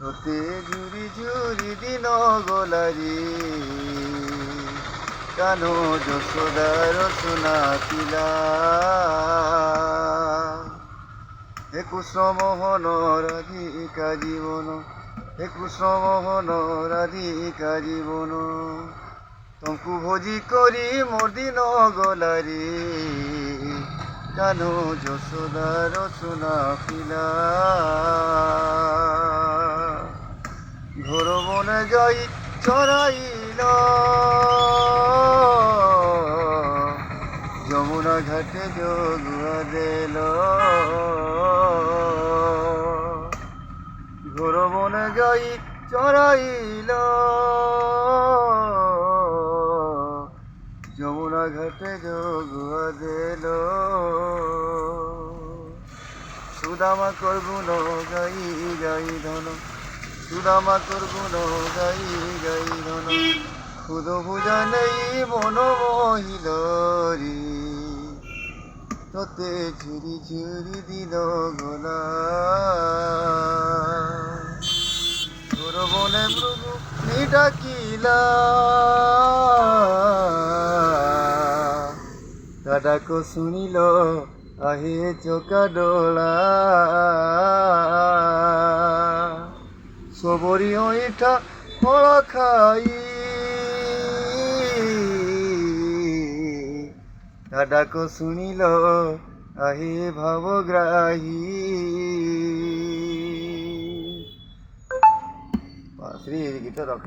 তোতে ঝুরি ঝুরি দিন গোলারি কানো যশোদার সোনা পিলা হে কুশমোহন রাধিকা জীবন হে কুশমোহন রাধিকা জীবন তঙ্কু ভোজি করি মোর দিন গলারি কানো যশোদার সোনা পিলা ঘোর বনে যাই চড়াইল যমুনা ঘাটে জগুয়া দিল ঘোর বনে যাই চড়াইল যমুনা ঘাটে জগুয়া দিল সুদামা করগুণ গাই গাই ধন সুদামা করগুণ গাই গাই ধন খুদ বুঝা নেই মন মহিলরি তোতে ঝুরি ঝুরি দিল গোলা তোর বনে মৃগু ডাকিলা ডাক শুনিল আহে চোকা ডোলা সবরি ওইঠা ফল খাই ডাক শুনিল আহে ভাবগ্রাহী শ্রী গীত রখ